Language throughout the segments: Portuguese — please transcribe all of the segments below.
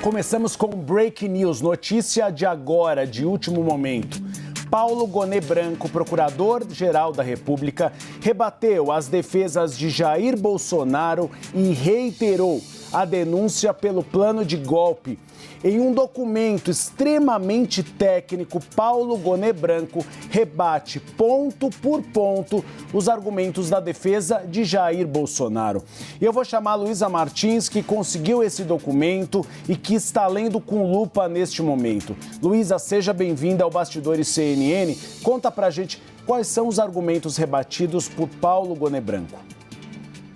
Começamos com Break News, notícia de agora, de último momento. Paulo Gonet Branco, procurador-geral da República, rebateu as defesas de Jair Bolsonaro e reiterou a denúncia pelo plano de golpe. Em um documento extremamente técnico, Paulo Gonet Branco rebate ponto por ponto os argumentos da defesa de Jair Bolsonaro. E eu vou chamar a Luísa Martins, que conseguiu esse documento e que está lendo com lupa neste momento. Luísa, seja bem-vinda ao Bastidores CNN. Conta pra gente quais são os argumentos rebatidos por Paulo Gonet Branco.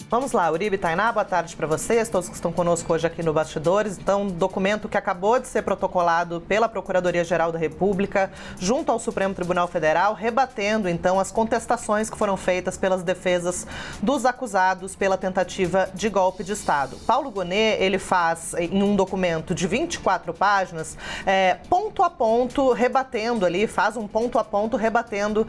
Vamos lá, Uribe, Tainá, boa tarde para vocês, todos que estão conosco hoje aqui no Bastidores. Então, documento que acabou de ser protocolado pela Procuradoria-Geral da República, junto ao Supremo Tribunal Federal, rebatendo, então, as contestações que foram feitas pelas defesas dos acusados pela tentativa de golpe de Estado. Paulo Gonet, ele faz, em um documento de 24 páginas, ponto a ponto, rebatendo ali, faz um ponto a ponto, rebatendo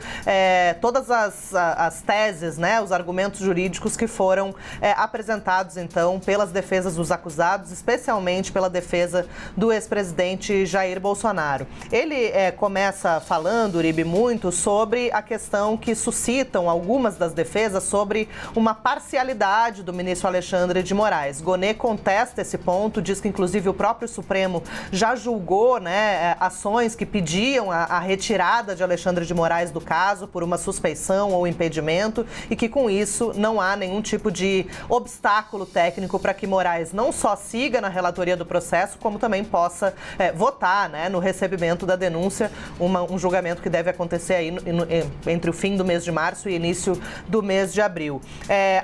todas as teses, né, os argumentos jurídicos que foram apresentados, então, pelas defesas dos acusados, especialmente pela defesa do ex-presidente Jair Bolsonaro. Ele começa falando, Uribe, muito sobre a questão que suscitam algumas das defesas sobre uma parcialidade do ministro Alexandre de Moraes. Gonet contesta esse ponto, diz que, inclusive, o próprio Supremo já julgou, né, ações que pediam a retirada de Alexandre de Moraes do caso por uma suspeição ou impedimento e que, com isso, não há nenhum tipo de obstáculo técnico para que Moraes não só siga na relatoria do processo, como também possa votar, né, no recebimento da denúncia, um julgamento que deve acontecer aí entre o fim do mês de março e início do mês de abril.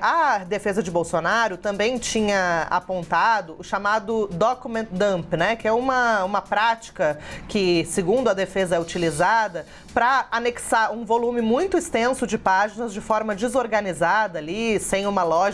A defesa de Bolsonaro também tinha apontado o chamado document dump, né, que é uma prática que, segundo a defesa, é utilizada para anexar um volume muito extenso de páginas de forma desorganizada ali, sem uma lógica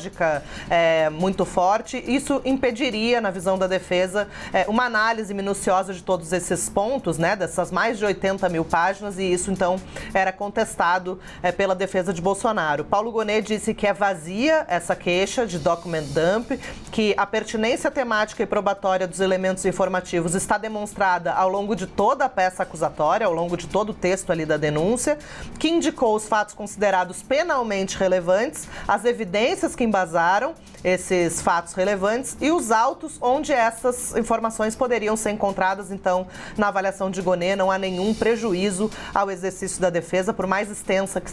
muito forte. Isso impediria, na visão da defesa, uma análise minuciosa de todos esses pontos, né, dessas mais de 80 mil páginas, e isso, então, era contestado pela defesa de Bolsonaro. Paulo Gonet disse que é vazia essa queixa de document dump, que a pertinência temática e probatória dos elementos informativos está demonstrada ao longo de toda a peça acusatória, ao longo de todo o texto ali da denúncia, que indicou os fatos considerados penalmente relevantes, as evidências que embasaram esses fatos relevantes e os autos onde essas informações poderiam ser encontradas. Então, na avaliação de Gonet, não há nenhum prejuízo ao exercício da defesa, por mais extensa que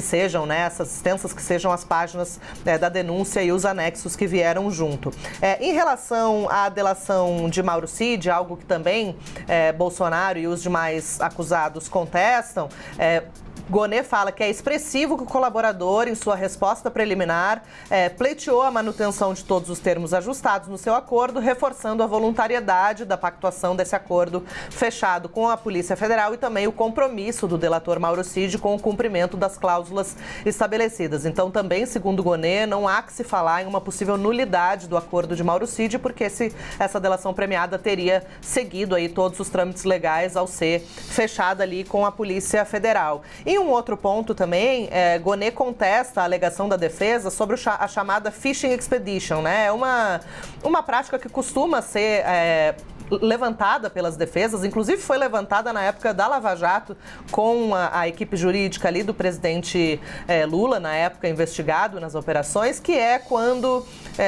sejam, né, essas extensas que sejam as páginas da denúncia e os anexos que vieram junto. Em relação à delação de Mauro Cid, algo que também Bolsonaro e os demais acusados contestam, Gonet fala que é expressivo que o colaborador, em sua resposta preliminar, pleiteou a manutenção de todos os termos ajustados no seu acordo, reforçando a voluntariedade da pactuação desse acordo fechado com a Polícia Federal e também o compromisso do delator Mauro Cid com o cumprimento das cláusulas estabelecidas. Então, também, segundo Gonet, não há que se falar em uma possível nulidade do acordo de Mauro Cid, porque essa delação premiada teria seguido aí todos os trâmites legais ao ser fechada ali com a Polícia Federal. E um outro ponto também, Gonet contesta a alegação da defesa sobre a chamada Fishing Expedition, né? É uma prática que costuma ser levantada pelas defesas, inclusive foi levantada na época da Lava Jato com a equipe jurídica ali do presidente Lula, na época investigado nas operações, que é quando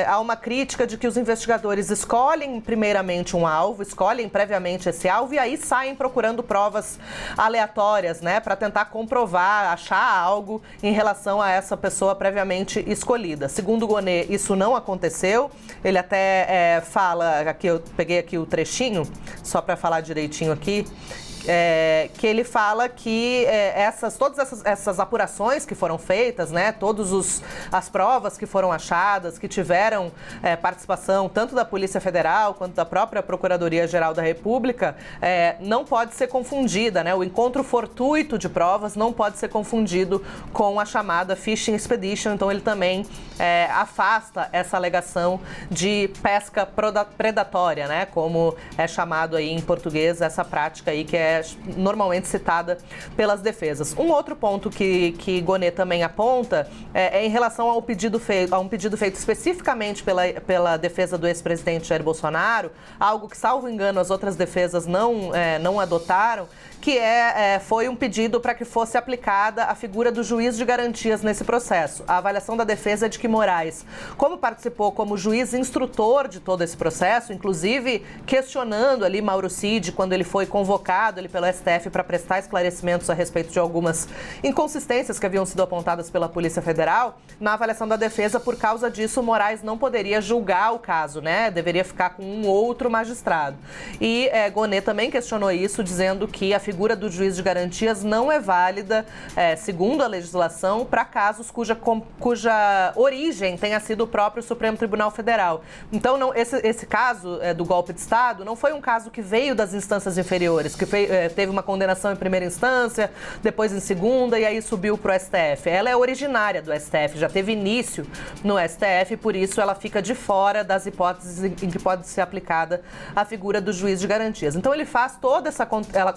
há uma crítica de que os investigadores escolhem primeiramente um alvo, escolhem previamente esse alvo e aí saem procurando provas aleatórias, né, para tentar comprovar, achar algo em relação a essa pessoa previamente escolhida. Segundo Gonet, isso não aconteceu. Ele até fala, aqui eu peguei aqui o trechinho, só para falar direitinho aqui, que ele fala que todas essas apurações que foram feitas, né, todas as provas que foram achadas, que tiveram participação tanto da Polícia Federal quanto da própria Procuradoria-Geral da República, não pode ser confundida, né, o encontro fortuito de provas não pode ser confundido com a chamada Fishing Expedition. Então ele também afasta essa alegação de pesca predatória, né, como é chamado aí em português essa prática aí que é normalmente citada pelas defesas. Um outro ponto que Gonê também aponta é em relação a um pedido feito especificamente pela defesa do ex-presidente Jair Bolsonaro, algo que, salvo engano, as outras defesas não adotaram, que foi um pedido para que fosse aplicada a figura do juiz de garantias nesse processo. A avaliação da defesa é de que Moraes, como participou como juiz instrutor de todo esse processo, inclusive questionando ali Mauro Cid quando ele foi convocado ali pelo STF para prestar esclarecimentos a respeito de algumas inconsistências que haviam sido apontadas pela Polícia Federal, na avaliação da defesa, por causa disso, Moraes não poderia julgar o caso, né? Deveria ficar com um outro magistrado. E Gonê também questionou isso, dizendo que a figura do juiz de garantias não é válida, segundo a legislação, para casos cuja origem tenha sido o próprio Supremo Tribunal Federal. Então, esse caso do golpe de Estado não foi um caso que veio das instâncias inferiores, que teve uma condenação em primeira instância, depois em segunda e aí subiu para o STF. Ela é originária do STF, já teve início no STF, por isso ela fica de fora das hipóteses em que pode ser aplicada a figura do juiz de garantias. Então, ele faz toda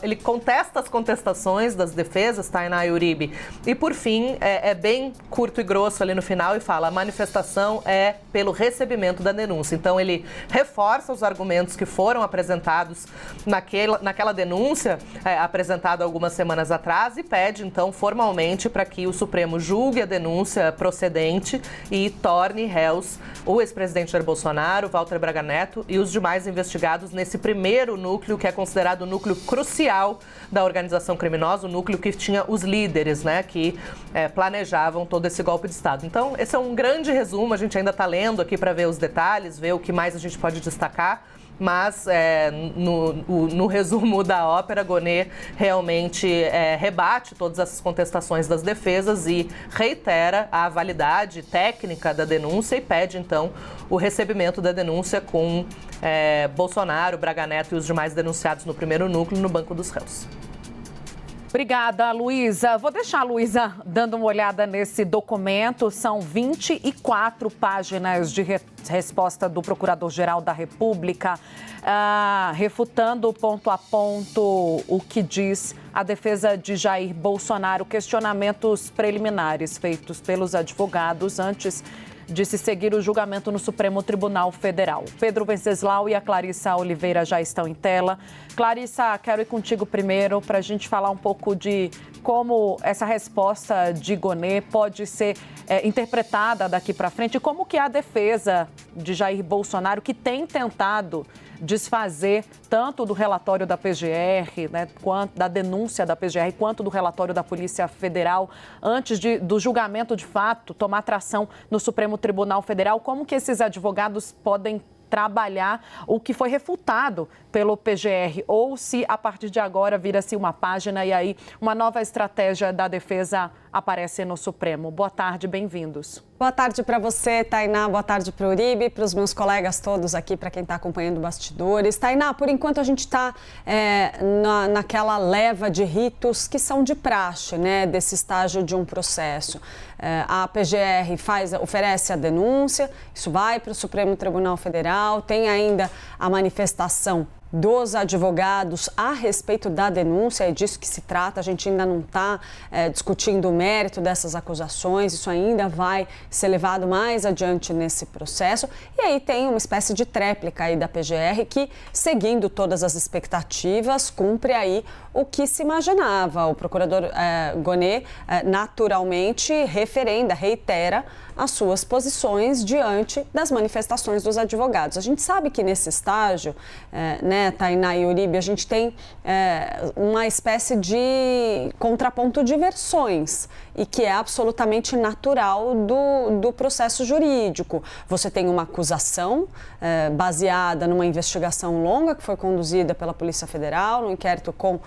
ele contesta as contestações das defesas, Tainá e Uribe, e por fim, é bem curto e grosso ali no final e fala: a manifestação é pelo recebimento da denúncia. Então, ele reforça os argumentos que foram apresentados naquela denúncia, apresentada algumas semanas atrás, e pede, então, formalmente para que o Supremo julgue a denúncia procedente e torne réus o ex-presidente Jair Bolsonaro, Walter Braga Neto e os demais investigados nesse primeiro núcleo, que é considerado o núcleo crucial da organização criminosa, o núcleo que tinha os líderes, né, que planejavam todo esse golpe de Estado. Então, esse é um grande resumo, a gente ainda está lendo aqui para ver os detalhes, ver o que mais a gente pode destacar, mas no resumo da ópera, Gonê realmente rebate todas essas contestações das defesas e reitera a validade técnica da denúncia e pede, então, o recebimento da denúncia com Bolsonaro, Braga Neto e os demais denunciados no primeiro núcleo no banco dos réus. Obrigada, Luísa. Vou deixar a Luísa dando uma olhada nesse documento. São 24 páginas de resposta do Procurador-Geral da República, refutando ponto a ponto o que diz a defesa de Jair Bolsonaro, questionamentos preliminares feitos pelos advogados antes de se seguir o julgamento no Supremo Tribunal Federal. Pedro Venceslau e a Clarissa Oliveira já estão em tela. Clarissa, quero ir contigo primeiro para a gente falar um pouco de como essa resposta de Gonê pode ser interpretada daqui para frente e como que a defesa de Jair Bolsonaro, que tem tentado desfazer tanto do relatório da PGR, né, quanto da denúncia da PGR, quanto do relatório da Polícia Federal, antes do julgamento de fato tomar tração no Supremo Tribunal Federal, como que esses advogados podem trabalhar o que foi refutado pelo PGR, ou se a partir de agora vira-se uma página e aí uma nova estratégia da defesa aparece no Supremo. Boa tarde, bem-vindos. Boa tarde para você, Tainá, boa tarde para o Uribe, para os meus colegas todos aqui, para quem está acompanhando bastidores. Tainá, por enquanto a gente está naquela leva de ritos que são de praxe, né, desse estágio de um processo. A PGR oferece a denúncia, isso vai para o Supremo Tribunal Federal, tem ainda a manifestação dos advogados a respeito da denúncia, é disso que se trata. A gente ainda não está discutindo o mérito dessas acusações, isso ainda vai ser levado mais adiante nesse processo. E aí tem uma espécie de tréplica aí da PGR que, seguindo todas as expectativas, cumpre aí o que se imaginava. O procurador Gonê naturalmente reitera as suas posições diante das manifestações dos advogados. A gente sabe que nesse estágio, né, Tainá e Uribe, a gente tem uma espécie de contraponto de versões e que é absolutamente natural do processo jurídico. Você tem uma acusação baseada numa investigação longa que foi conduzida pela Polícia Federal, no inquérito com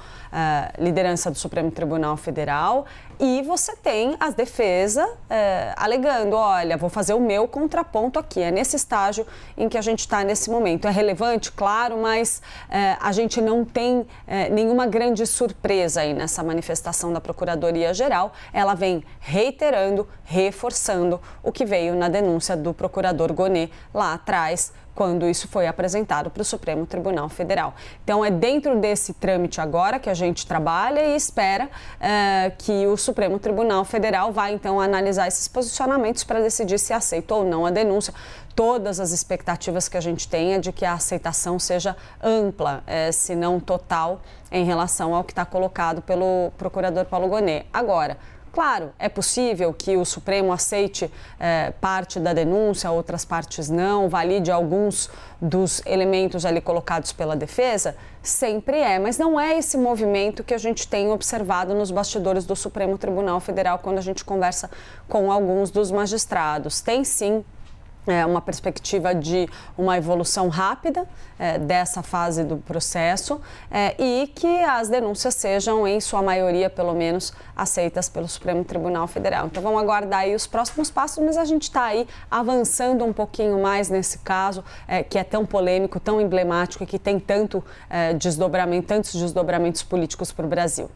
liderança do Supremo Tribunal Federal, e você tem a defesa alegando, olha, vou fazer o meu contraponto aqui. É nesse estágio em que a gente está nesse momento. É relevante, claro, mas a gente não tem nenhuma grande surpresa aí nessa manifestação da Procuradoria-Geral. Ela vem reiterando, reforçando o que veio na denúncia do procurador Gonê lá atrás, quando isso foi apresentado para o Supremo Tribunal Federal. Então, é dentro desse trâmite agora que a gente trabalha e espera que o Supremo Tribunal Federal vá, então, analisar esses posicionamentos para decidir se aceita ou não a denúncia. Todas as expectativas que a gente tem é de que a aceitação seja ampla, se não total, em relação ao que está colocado pelo procurador Paulo Gonet. Agora, claro, é possível que o Supremo aceite parte da denúncia, outras partes não, valide alguns dos elementos ali colocados pela defesa? Sempre é, mas não é esse movimento que a gente tem observado nos bastidores do Supremo Tribunal Federal quando a gente conversa com alguns dos magistrados. Tem sim uma perspectiva de uma evolução rápida dessa fase do processo e que as denúncias sejam, em sua maioria, pelo menos, aceitas pelo Supremo Tribunal Federal. Então, vamos aguardar aí os próximos passos, mas a gente está aí avançando um pouquinho mais nesse caso, que é tão polêmico, tão emblemático e que tem tantos desdobramentos políticos para o Brasil.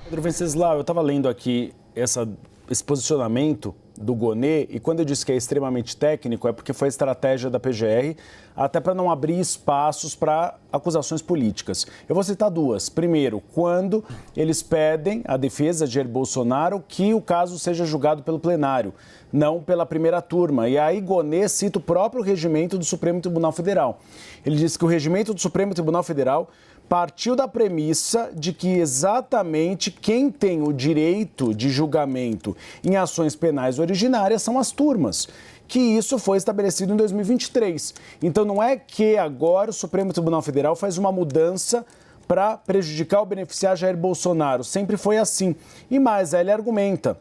Pedro Venceslau, eu estava lendo aqui esse posicionamento do Gonet, e quando eu disse que é extremamente técnico, é porque foi a estratégia da PGR, até para não abrir espaços para acusações políticas. Eu vou citar duas. Primeiro, quando eles pedem à defesa de Jair Bolsonaro que o caso seja julgado pelo plenário, não pela primeira turma. E aí Gonet cita o próprio regimento do Supremo Tribunal Federal. Ele diz que o regimento do Supremo Tribunal Federal partiu da premissa de que exatamente quem tem o direito de julgamento em ações penais originárias são as turmas, que isso foi estabelecido em 2023. Então não é que agora o Supremo Tribunal Federal faz uma mudança para prejudicar ou beneficiar Jair Bolsonaro. Sempre foi assim. E mais, ele argumenta,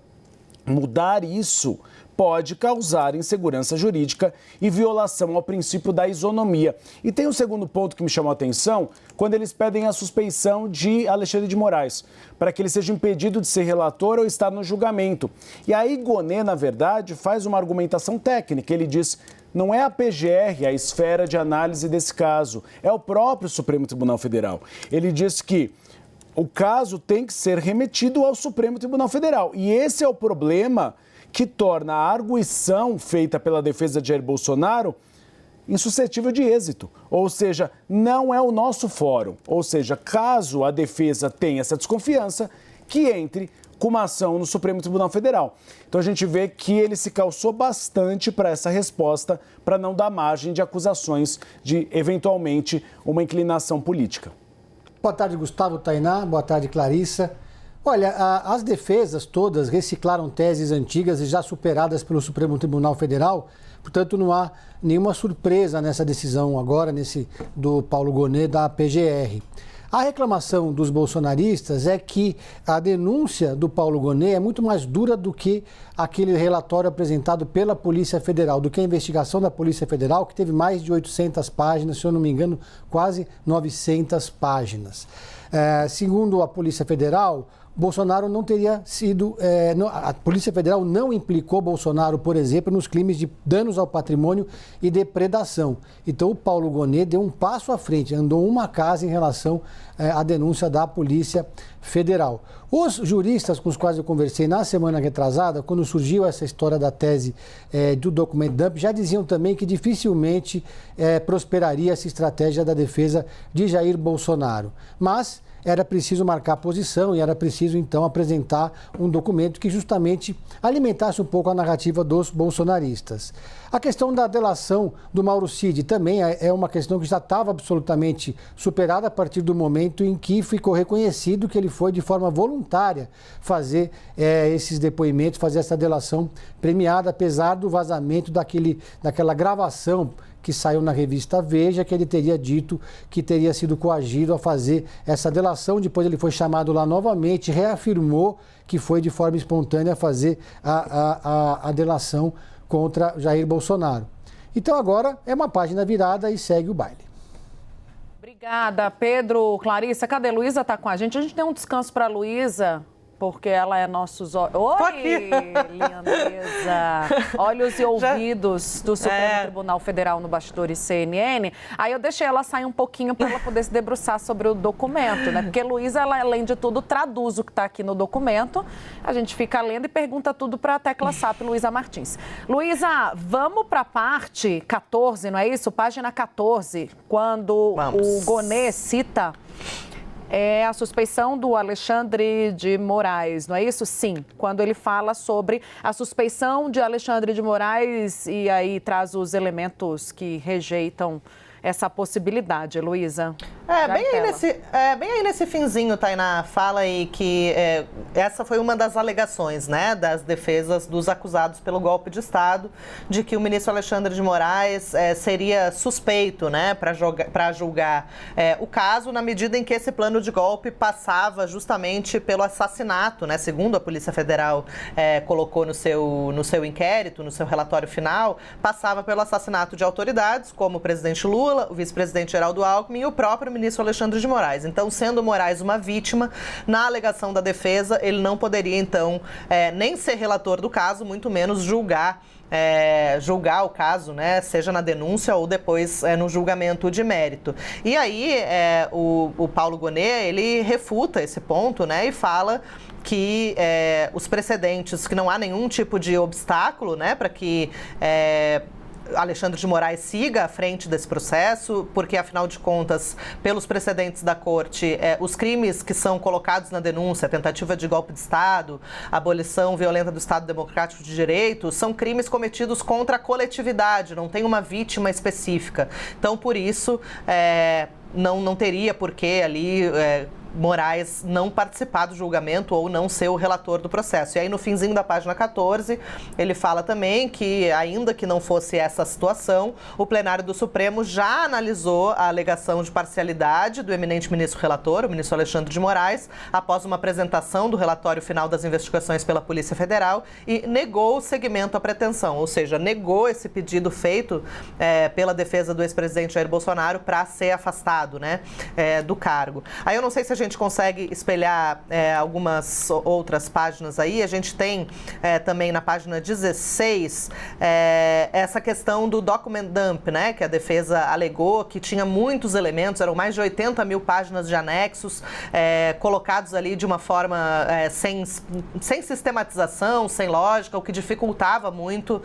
mudar isso pode causar insegurança jurídica e violação ao princípio da isonomia. E tem um segundo ponto que me chamou a atenção, quando eles pedem a suspeição de Alexandre de Moraes, para que ele seja impedido de ser relator ou estar no julgamento. E aí Gonet, na verdade, faz uma argumentação técnica. Ele diz, não é a PGR a esfera de análise desse caso, é o próprio Supremo Tribunal Federal. Ele diz que o caso tem que ser remetido ao Supremo Tribunal Federal. E esse é o problema que torna a arguição feita pela defesa de Jair Bolsonaro insuscetível de êxito. Ou seja, não é o nosso fórum. Ou seja, caso a defesa tenha essa desconfiança, que entre com uma ação no Supremo Tribunal Federal. Então a gente vê que ele se calçou bastante para essa resposta, para não dar margem de acusações de, eventualmente, uma inclinação política. Boa tarde, Gustavo, Tainá. Boa tarde, Clarissa. Olha, as defesas todas reciclaram teses antigas e já superadas pelo Supremo Tribunal Federal, portanto não há nenhuma surpresa nessa decisão agora, do Paulo Gonet da PGR. A reclamação dos bolsonaristas é que a denúncia do Paulo Gonet é muito mais dura do que aquele relatório apresentado pela Polícia Federal, do que a investigação da Polícia Federal, que teve mais de 800 páginas, se eu não me engano, quase 900 páginas. Segundo a Polícia Federal, Bolsonaro não teria sido... a Polícia Federal não implicou Bolsonaro, por exemplo, nos crimes de danos ao patrimônio e depredação. Então, o Paulo Gonet deu um passo à frente, andou uma casa em relação à denúncia da Polícia Federal. Os juristas com os quais eu conversei na semana retrasada, quando surgiu essa história da tese do documento dump, já diziam também que dificilmente prosperaria essa estratégia da defesa de Jair Bolsonaro. Mas era preciso marcar posição e era preciso, então, apresentar um documento que justamente alimentasse um pouco a narrativa dos bolsonaristas. A questão da delação do Mauro Cid também é uma questão que já estava absolutamente superada a partir do momento em que ficou reconhecido que ele foi de forma voluntária fazer esses depoimentos, fazer essa delação premiada, apesar do vazamento daquela gravação que saiu na revista Veja, que ele teria dito que teria sido coagido a fazer essa delação. Depois ele foi chamado lá novamente, reafirmou que foi de forma espontânea fazer a delação contra Jair Bolsonaro. Então agora é uma página virada e segue o baile. Obrigada, Pedro. Clarissa, cadê? Luísa está com a gente. A gente tem um descanso para a Luísa. porque ela é nossos olhos. Oi, lindeza! Olhos e ouvidos do Supremo Tribunal Federal no Bastidores CNN. Aí eu deixei ela sair um pouquinho para ela poder se debruçar sobre o documento, né? Porque Luísa, ela, além de tudo, traduz o que está aqui no documento. A gente fica lendo e pergunta tudo para a Tecla SAP, Luísa Martins. Luísa, vamos para a parte 14, não é isso? Página 14, quando o Gonê cita a suspeição do Alexandre de Moraes, não é isso? Sim, quando ele fala sobre a suspeição de Alexandre de Moraes e aí traz os elementos que rejeitam essa possibilidade, Luísa. Bem aí nesse finzinho, Tainá, fala aí que essa foi uma das alegações, né, das defesas dos acusados pelo golpe de Estado, de que o ministro Alexandre de Moraes seria suspeito, né, para julgar o caso, na medida em que esse plano de golpe passava justamente pelo assassinato, né, segundo a Polícia Federal colocou no seu inquérito, no seu relatório final, passava pelo assassinato de autoridades, como o presidente Lula, o vice-presidente Geraldo Alckmin e o próprio ministro Alexandre de Moraes. Então, sendo Moraes uma vítima, na alegação da defesa, ele não poderia, então, nem ser relator do caso, muito menos julgar o caso, né, seja na denúncia ou depois no julgamento de mérito. E aí, o Paulo Gonê, ele refuta esse ponto, né, e fala que os precedentes, que não há nenhum tipo de obstáculo, né, para que Alexandre de Moraes siga à frente desse processo, porque, afinal de contas, pelos precedentes da Corte, os crimes que são colocados na denúncia, tentativa de golpe de Estado, abolição violenta do Estado Democrático de Direito, são crimes cometidos contra a coletividade, não tem uma vítima específica. Então, por isso, não teria por que ali Moraes não participar do julgamento ou não ser o relator do processo. E aí, no finzinho da página 14, ele fala também que, ainda que não fosse essa situação, o plenário do Supremo já analisou a alegação de parcialidade do eminente ministro relator, o ministro Alexandre de Moraes, após uma apresentação do relatório final das investigações pela Polícia Federal e negou o seguimento à pretensão, ou seja, negou esse pedido feito pela defesa do ex-presidente Jair Bolsonaro para ser afastado, né, do cargo. Aí eu não sei se a gente consegue espelhar algumas outras páginas aí. A gente tem também na página 16 essa questão do document dump, né, que a defesa alegou que tinha muitos elementos, eram mais de 80 mil páginas de anexos colocados ali de uma forma sem sistematização, sem lógica, o que dificultava muito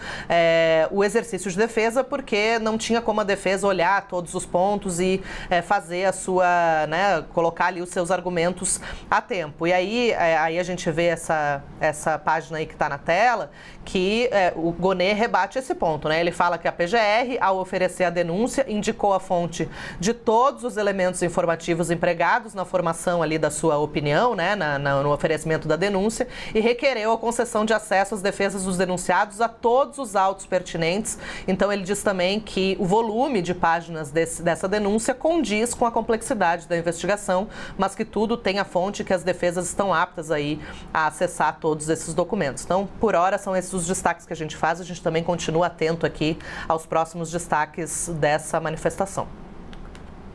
o exercício de defesa, porque não tinha como a defesa olhar todos os pontos e fazer a sua, né, colocar ali os seus argumentos a tempo. E aí a gente vê essa página aí que está na tela, que o Gonê rebate esse ponto, né? Ele fala que a PGR, ao oferecer a denúncia, indicou a fonte de todos os elementos informativos empregados na formação ali da sua opinião, né, no oferecimento da denúncia, e requereu a concessão de acesso às defesas dos denunciados a todos os autos pertinentes. Então, ele diz também que o volume de páginas dessa denúncia condiz com a complexidade da investigação, mas que tudo tem a fonte, que as defesas estão aptas aí a acessar todos esses documentos. Então, por hora, são esses os destaques que a gente faz. A gente também continua atento aqui aos próximos destaques dessa manifestação.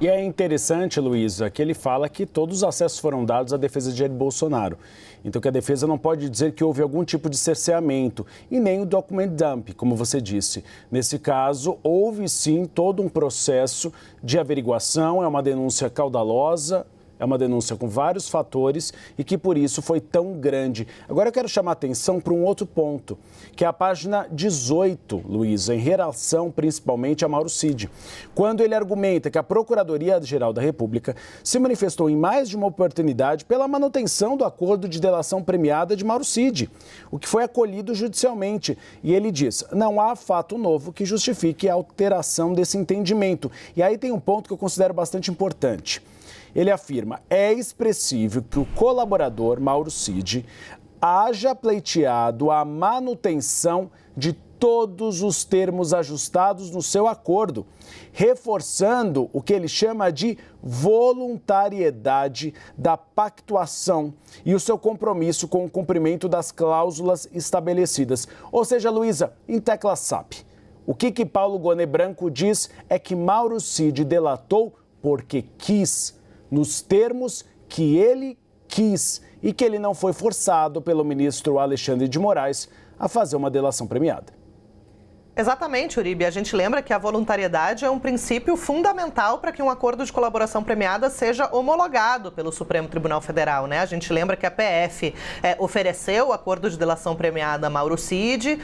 E é interessante, Luísa, que ele fala que todos os acessos foram dados à defesa de Jair Bolsonaro. Então, que a defesa não pode dizer que houve algum tipo de cerceamento e nem o document dump, como você disse. Nesse caso, houve sim todo um processo de averiguação, é uma denúncia caudalosa, é uma denúncia com vários fatores e que por isso foi tão grande. Agora eu quero chamar a atenção para um outro ponto, que é a página 18, Luísa, em relação principalmente a Mauro Cid, quando ele argumenta que a Procuradoria-Geral da República se manifestou em mais de uma oportunidade pela manutenção do acordo de delação premiada de Mauro Cid, o que foi acolhido judicialmente. E ele diz, não há fato novo que justifique a alteração desse entendimento. E aí tem um ponto que eu considero bastante importante. Ele afirma, é expressível que o colaborador Mauro Cid haja pleiteado a manutenção de todos os termos ajustados no seu acordo, reforçando o que ele chama de voluntariedade da pactuação e o seu compromisso com o cumprimento das cláusulas estabelecidas. Ou seja, Luísa, em tecla SAP, o que Paulo Gonê Branco diz é que Mauro Cid delatou porque quis, nos termos que ele quis e que ele não foi forçado pelo ministro Alexandre de Moraes a fazer uma delação premiada. Exatamente, Uribe. A gente lembra que a voluntariedade é um princípio fundamental para que um acordo de colaboração premiada seja homologado pelo Supremo Tribunal Federal, né? A gente lembra que a PF ofereceu o acordo de delação premiada a Mauro Cid,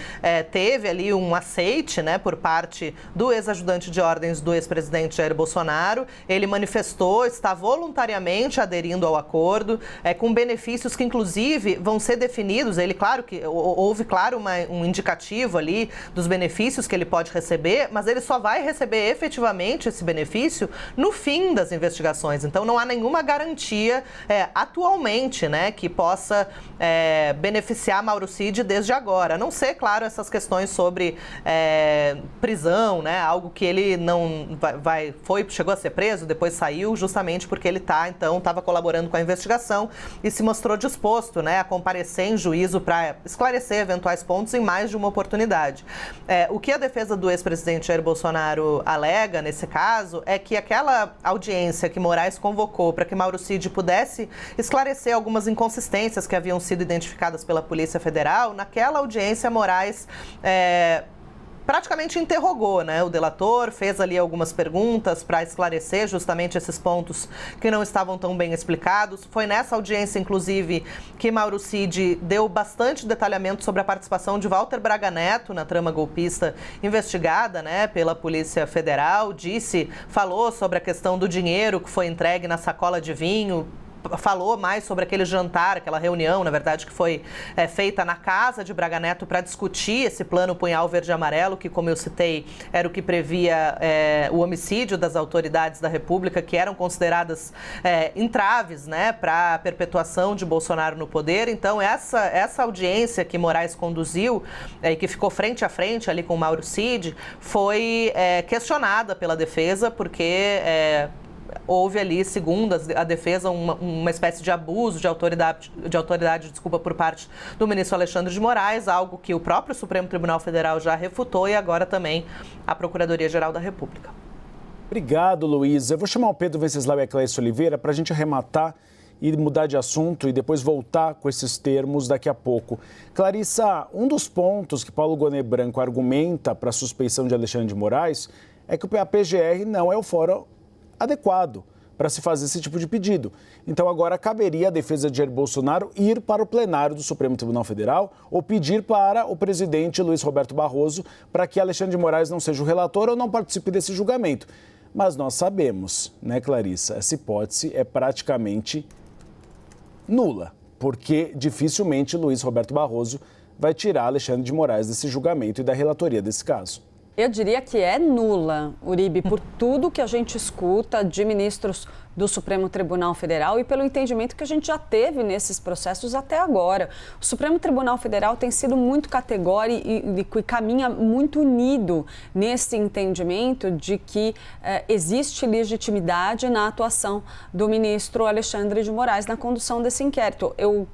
teve ali um aceite, né, por parte do ex-ajudante de ordens do ex-presidente Jair Bolsonaro. Ele manifestou, está voluntariamente aderindo ao acordo, com benefícios que, inclusive, vão ser definidos. Ele, claro que houve, claro, um indicativo ali dos benefícios que ele pode receber, mas ele só vai receber efetivamente esse benefício no fim das investigações. Então, não há nenhuma garantia atualmente, né, que possa beneficiar Mauro Cid desde agora. A não ser, claro, essas questões sobre prisão, né, algo que ele não chegou a ser preso, depois saiu, justamente porque ele estava colaborando com a investigação e se mostrou disposto, né, a comparecer em juízo para esclarecer eventuais pontos em mais de uma oportunidade. O que a defesa do ex-presidente Jair Bolsonaro alega nesse caso é que aquela audiência que Moraes convocou para que Mauro Cid pudesse esclarecer algumas inconsistências que haviam sido identificadas pela Polícia Federal, naquela audiência Moraes praticamente interrogou, né, o delator, fez ali algumas perguntas para esclarecer justamente esses pontos que não estavam tão bem explicados. Foi nessa audiência, inclusive, que Mauro Cid deu bastante detalhamento sobre a participação de Walter Braga Neto na trama golpista investigada, né, pela Polícia Federal. Falou sobre a questão do dinheiro que foi entregue na sacola de vinho, falou mais sobre aquele jantar, aquela reunião, na verdade, que foi feita na casa de Braga Neto para discutir esse plano punhal verde e amarelo, que, como eu citei, era o que previa o homicídio das autoridades da República, que eram consideradas entraves, né, para a perpetuação de Bolsonaro no poder. Então, essa audiência que Moraes conduziu e que ficou frente a frente ali com o Mauro Cid foi questionada pela defesa, porque houve ali, segundo a defesa, uma espécie de abuso de autoridade, por parte do ministro Alexandre de Moraes, algo que o próprio Supremo Tribunal Federal já refutou e agora também a Procuradoria-Geral da República. Obrigado, Luísa. Eu vou chamar o Pedro Venceslau e a Clécia Oliveira para a gente arrematar e mudar de assunto e depois voltar com esses termos daqui a pouco. Clarissa, um dos pontos que Paulo Goné Branco argumenta para a suspeição de Alexandre de Moraes é que a PGR não é o fórum adequado para se fazer esse tipo de pedido. Então, agora caberia à defesa de Jair Bolsonaro ir para o plenário do Supremo Tribunal Federal ou pedir para o presidente Luiz Roberto Barroso para que Alexandre de Moraes não seja o relator ou não participe desse julgamento. Mas nós sabemos, né, Clarissa, essa hipótese é praticamente nula, porque dificilmente Luiz Roberto Barroso vai tirar Alexandre de Moraes desse julgamento e da relatoria desse caso. Eu diria que é nula, Uribe, por tudo que a gente escuta de ministros do Supremo Tribunal Federal e pelo entendimento que a gente já teve nesses processos até agora. O Supremo Tribunal Federal tem sido muito categórico e caminha muito unido nesse entendimento de que existe legitimidade na atuação do ministro Alexandre de Moraes na condução desse inquérito. Eu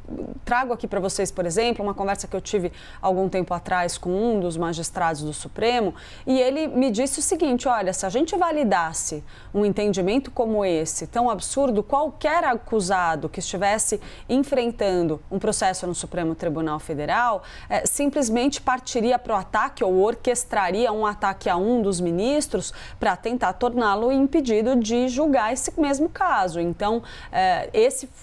trago aqui para vocês, por exemplo, uma conversa que eu tive algum tempo atrás com um dos magistrados do Supremo e ele me disse o seguinte: olha, se a gente validasse um entendimento como esse, tão absurdo, qualquer acusado que estivesse enfrentando um processo no Supremo Tribunal Federal simplesmente partiria para o ataque ou orquestraria um ataque a um dos ministros para tentar torná-lo impedido de julgar esse mesmo caso. Então,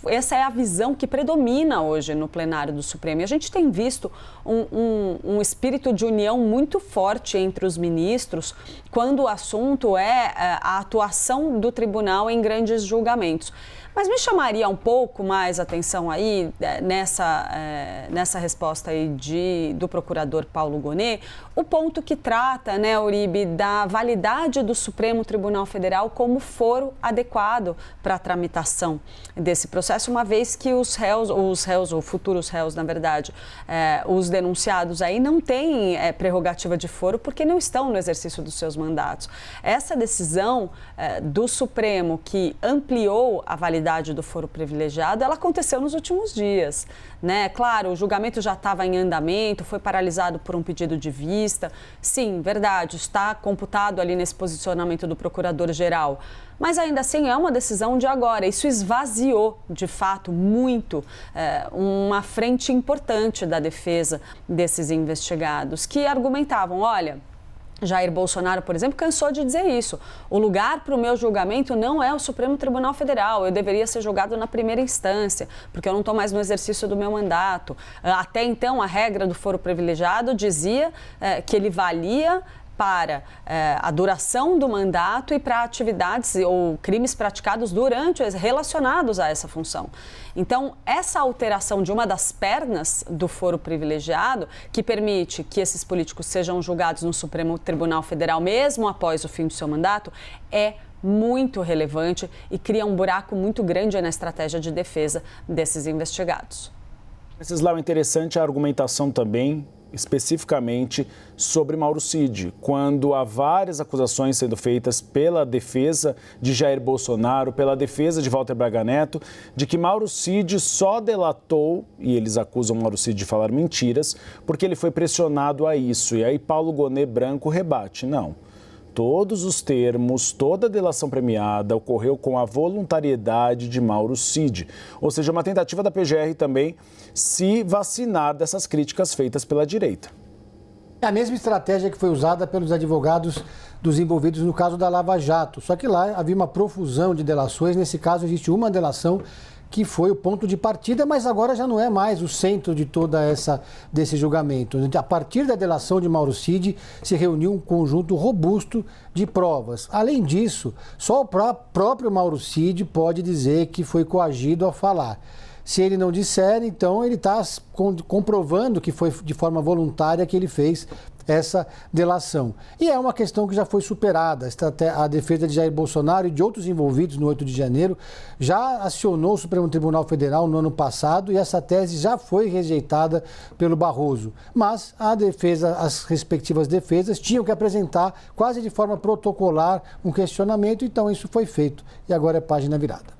essa é a visão que predomina hoje no plenário do Supremo. E a gente tem visto um espírito de união muito forte entre os ministros quando o assunto é a atuação do tribunal em grandes julgamentos. Mas me chamaria um pouco mais atenção aí nessa resposta aí do procurador Paulo Goné, o ponto que trata, né, Uribe, da validade do Supremo Tribunal Federal como foro adequado para a tramitação desse processo, uma vez que os réus ou futuros réus, na verdade, os denunciados aí não têm prerrogativa de foro porque não estão no exercício dos seus mandatos. mandatos. Essa decisão do Supremo, que ampliou a validade do foro privilegiado, ela aconteceu nos últimos dias, né? Claro, o julgamento já estava em andamento, foi paralisado por um pedido de vista. Sim, verdade, está computado ali nesse posicionamento do procurador-geral. Mas ainda assim é uma decisão de agora. Isso esvaziou, de fato, muito uma frente importante da defesa desses investigados, que argumentavam, olha, Jair Bolsonaro, por exemplo, cansou de dizer isso. O lugar para o meu julgamento não é o Supremo Tribunal Federal. Eu deveria ser julgado na primeira instância, porque eu não estou mais no exercício do meu mandato. Até então, a regra do foro privilegiado dizia que ele valia para a duração do mandato e para atividades ou crimes praticados relacionados a essa função. Então, essa alteração de uma das pernas do foro privilegiado, que permite que esses políticos sejam julgados no Supremo Tribunal Federal mesmo após o fim do seu mandato, é muito relevante e cria um buraco muito grande na estratégia de defesa desses investigados. Venceslau, interessante a argumentação também, especificamente sobre Mauro Cid, quando há várias acusações sendo feitas pela defesa de Jair Bolsonaro, pela defesa de Walter Braga Neto, de que Mauro Cid só delatou, e eles acusam Mauro Cid de falar mentiras, porque ele foi pressionado a isso. E aí Paulo Gonet Branco rebate, não. Todos os termos, toda a delação premiada ocorreu com a voluntariedade de Mauro Cid. Ou seja, uma tentativa da PGR também se vacinar dessas críticas feitas pela direita. É a mesma estratégia que foi usada pelos advogados dos envolvidos no caso da Lava Jato. Só que lá havia uma profusão de delações. Nesse caso, existe uma delação que foi o ponto de partida, mas agora já não é mais o centro de desse julgamento. A partir da delação de Mauro Cid, se reuniu um conjunto robusto de provas. Além disso, só o próprio Mauro Cid pode dizer que foi coagido a falar. Se ele não disser, então ele está comprovando que foi de forma voluntária que ele fez essa delação. E é uma questão que já foi superada. A defesa de Jair Bolsonaro e de outros envolvidos no 8 de janeiro já acionou o Supremo Tribunal Federal no ano passado e essa tese já foi rejeitada pelo Barroso. Mas as respectivas defesas tinham que apresentar quase de forma protocolar um questionamento, então isso foi feito e agora é página virada.